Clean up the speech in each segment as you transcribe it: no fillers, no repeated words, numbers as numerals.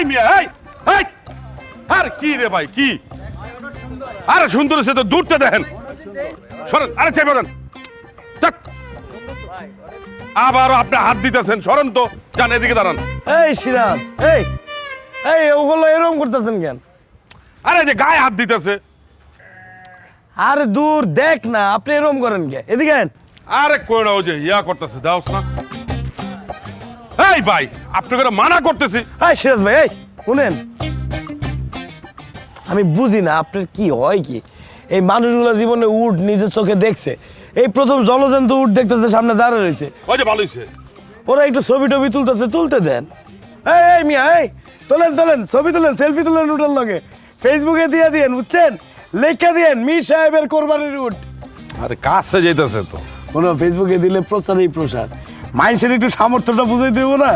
এই মিয়া এই এই আর কি রে ভাই কি আরে সুন্দর সে তো দূরতে দেখেন সরেন আরে চাই বলেন আবারও আপনি হাত দিতেছেন সরেন তো যান এদিকে দাঁড়ান এই সিরাজ এই এই ওগুলো এরকম করতেছেন কেন? আরে যে গায়ে হাত দিতেছে আরে দূর দেখ না, আপনি এরকম করেন কে? এদিকে আন। আরে কই না ও যে ইয়া করতেছে দাওস না এই ভাই আপনাকে মানা করতেছি এই সিরাজ ভাই এই শুনেন, আমি বুঝি না আপনার কি হয় কি, এই মানুষগুলো জীবনে উট নিজের চোখে দেখছে, এই প্রথম জলজন্ত উট দেখতেছে সামনে দাঁড়িয়ে রয়েছে, ওই যে ভালো হইছে ওরা একটু ছবি টবি তুলতেছে, তুলতে দেন। এই এই মিয়া এই তোলেন তোলেন ছবি তুলেন, সেলফি তুলেন উটের লগে, ফেসবুকে দিয়ে দিয়েন, বুঝছেন, লেখা দিয়েন মীর সাহেবের কোরবানির উট। আরে কাছে যাইতেছে তো কোনো ফেসবুকে দিলে প্রচারই প্রসার, মানুষের একটু সামর্থ্যটা বুঝাই দেবো না।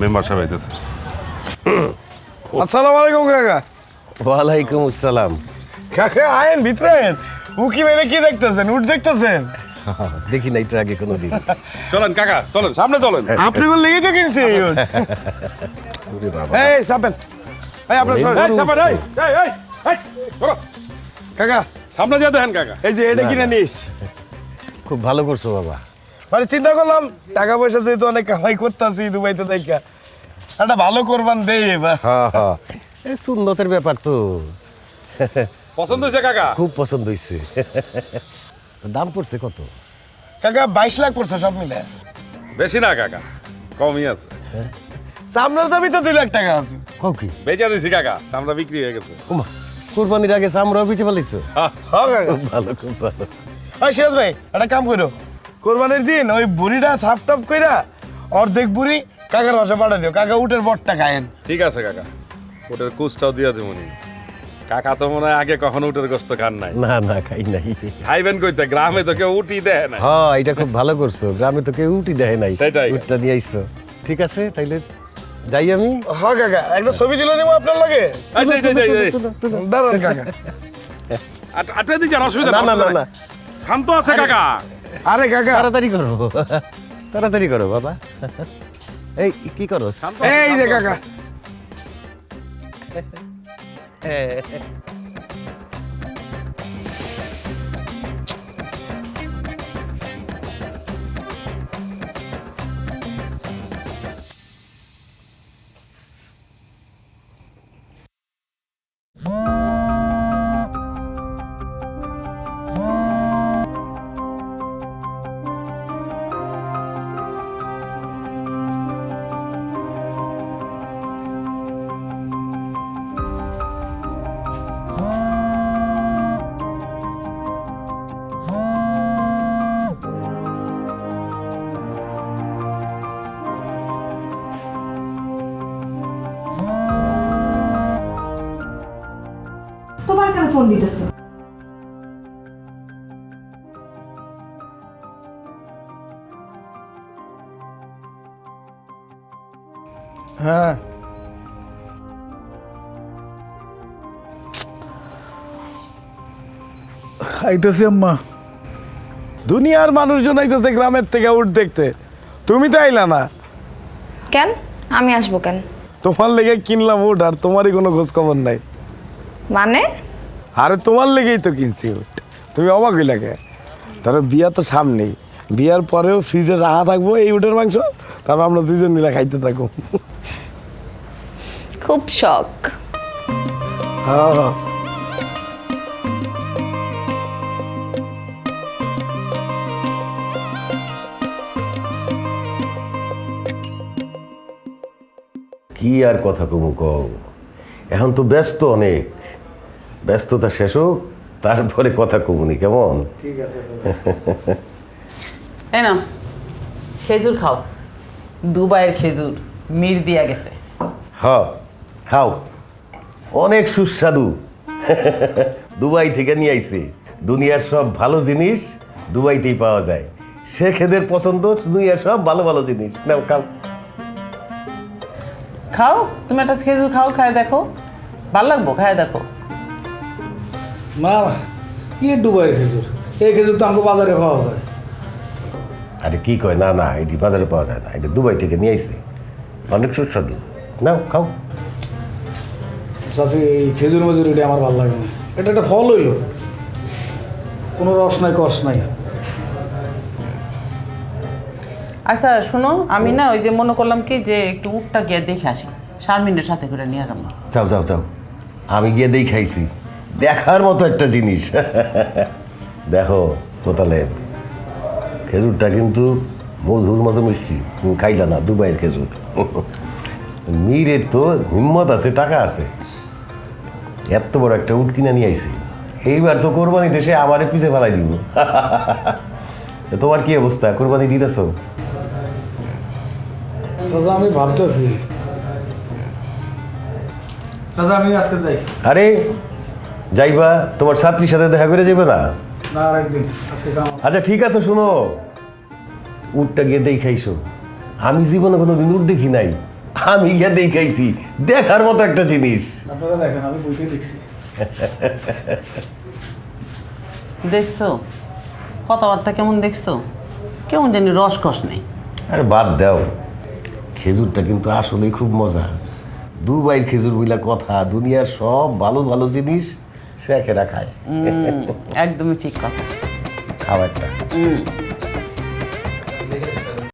মেম্বার সাহেব আইতেছে আসসালামু আলাইকুম কাকা। ওয়ালাইকুম আসসালাম। কাকা আয়েন ভিতরে আয়েন। উকি মেরে কি দেখতেছেন? উট দেখতেছেন? দেখি নাই তো আগে কোনোদিন। চলেন কাকা চলেন সামনে চলেন আপনি কোন লেগে তো কিনছে এই উট? ওরে বাবা। এই সাপেন, এই আপনার এই সামনে এই এই এই এই চলো কাকা সামনে যা দেখেন কাকা এই যে এটা কিনে নিস। খুব ভালো করছো বাবা। মানে চিন্তা করলাম টাকা পয়সা যেহেতু অনেক কামাই করতেছি দুবাইতে দেখা, একটা ভালো কোরবান দেই এবার। হ্যাঁ হ্যাঁ, এই সুন্নতের ব্যাপার তো। পছন্দ হয়েছে কাকা খুব পছন্দ হয়েছে। দাম পড়ছে কত? কাকা 22 লাখ পড়ছে সব মিলে। বেশি না কাকা কমই আছে সামনের দাবি তো 2 লাখ টাকা আছে। কও কি? বেচা দিছি কাকা চামড়া বিক্রি হয়ে গেছে ওমা, কোরবানির আগে চামড়া বেঁচে ফেলাইছো? হ্যাঁ হ্যাঁ কাকা। খুব ভালো খুব ভালো। ওই সিরাজ ভাই একটা কাম করো, কোরবানির দিন ওই বুড়িটা সাফ টাফ কইরা অর্ধেক বুড়ি কাকার বাসা পাঠা দিও, কাকা উটের বটটা খায়েন। ঠিক আছে কাকা ওটার কুচটাও দিয়া দেবনি কাকা তো মনে হয় আগে কখনো উটের গোস্ত খান নাই না না, খাই নাই। খাইবেন কইতে গ্রামে তো কেউ উঠি দেয় না হ্যাঁ, এটা খুব ভালো করছো, গ্রামে তো কেউ উঠি দেয় নাই, সেটাই। উটটা নিয়ে আইছো। ঠিক আছে তাইলে যাই আমি। হ্যাঁ কাকা একটা ছবি তুলে দেবো আপনার লগে। এই যে, এই যে, এই যে, দাঁড়ান কাকা। আপনি দিন যান অসুবিধা না না না, না না, শান্ত আছে কাকা আরে কাকা তাড়াতাড়ি করো, তাড়াতাড়ি করো বাবা। এই কি করো? এই যে কাকা তোমার কেন ফোন দিতেছ? হ্যাঁ আইতেছি আম্মা। দুনিয়ার মানুষজন আইতেছে গ্রামের থেকে উট দেখতে, তুমি তো আইলা না। কেন আমি আসবো কেন? তোমার লেগে কিনলাম উট আর তোমারই কোনো খোঁজ খবর নাই। মানে আরে তোমার লেগেই তো কিনছি উট, তুমি অবাক হইলা কে? তারপর বিয়া তো সামনেই, বিয়ার পরেও ফ্রিজে রাখা থাকবো এই উটের মাংস, তারপর আমরা দুজন মিলে খাইতে থাকবো। খুব শখ। হ্যাঁ কি আর কথা কমু কও, এখন তো ব্যস্ত অনেক, ব্যস্ততা শেষ হোক তারপরে কথা কমুনি, কেমন? ঠিক আছে। এই নাও খেজুর খাও, দুবাইয়ের খেজুর মির দিয়া গেছে। হ্যাঁ খাও, অনেক সুস্বাদু। দুবাই থেকে নিয়ে আইছি, দুনিয়ার সব ভালো জিনিস দুবাইতেই পাওয়া যায়, শেখেদের পছন্দ দুনিয়ার সব ভালো ভালো জিনিস। নাও খাও। খাও, তুমি একটা খেজুর খাও, খায় দেখো, ভালো লাগবো, খায় দেখো। না না কি দুবাইয়ের খেজুর, এই খেজুর তো আমাকে বাজারে পাওয়া যায়। আরে কি কয়, না না এটি বাজারে পাওয়া যায় না, এটা দুবাই থেকে নিয়ে আইছে, অনেক সুস্বাদু। নাও খাও। চাষি এই খেজুর মজুর এটা আমার ভালো লাগে না, এটা একটা ফল হইল, কোনো রস নাই কষ নাই। আচ্ছা শোনো, আমি না ওই যে মনে করলাম কি যে একটু উটটা গিয়ে দেখে আসি, শারমিনের সাথে করে নিয়ে যাবো। যাও যাও যাও, আমি গিয়ে দেখাইছি, দেখার মতো একটা জিনিস। দেখো কোতালেব, খেজুরটা কিন্তু মধুর মতো মিষ্টি, তুমি খাইলা না দুবাইয়ের খেজুর। মীরের তো হিম্মত আছে, টাকা আছে, এত বড় একটা উট কিনে নিয়ে আইছি, এইবার তো কোরবানি দেশে আমারে পিছে ফেলাই দিব। তোমার কি অবস্থা, কোরবানি দিতেছ? চাচা আমি ভাবতেছি, চাচা আমি আজকে যাই। আরে যাইবা, তোমার ছাত্রীর সাথে দেখা করে যাবে না? না আর একদিন, আজকে কাম আছে। আচ্ছা ঠিক আছে, শোনো, উটটা গিয়ে দেখাইছো, আমি জীবনে কোনোদিন উট দেখি নাই, আমি গিয়ে দেখাইছি, দেখার মতো একটা জিনিস। আপনারা দেখেন, আমি বইতে দেখছি। দেখছো কথাবার্তা কেমন দেখছো, কেমন জানি রসকস নেই। আরে বাদ দাও, খেজুরটা কিন্তু আসলেই খুব মজা। দুবাইয়ের খেজুর বইলা কথা, দুনিয়ার সব ভালো ভালো জিনিস শেখেরা খায়। একদমই ঠিক কথা। খাওয়া একটা